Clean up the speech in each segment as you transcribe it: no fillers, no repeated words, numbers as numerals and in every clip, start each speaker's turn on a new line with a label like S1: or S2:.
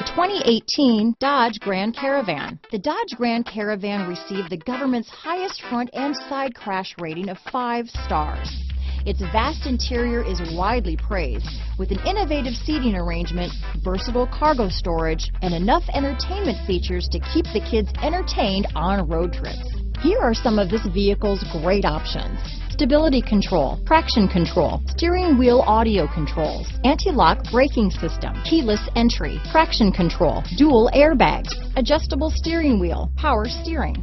S1: The 2018 Dodge Grand Caravan. The Dodge Grand Caravan received the government's highest front and side crash rating of 5 stars. Its vast interior is widely praised, with an innovative seating arrangement, versatile cargo storage, and enough entertainment features to keep the kids entertained on road trips. Here are some of this vehicle's great options: stability control, traction control, steering wheel audio controls, anti-lock braking system, keyless entry, traction control, dual airbags, adjustable steering wheel, power steering,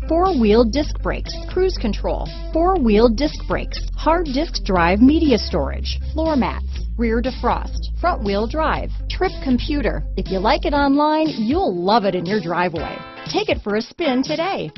S1: 4-wheel disc brakes, cruise control, 4-wheel disc brakes, hard disk drive media storage, floor mats, rear defrost, front wheel drive, trip computer. If you like it online, you'll love it in your driveway. Take it for a spin today.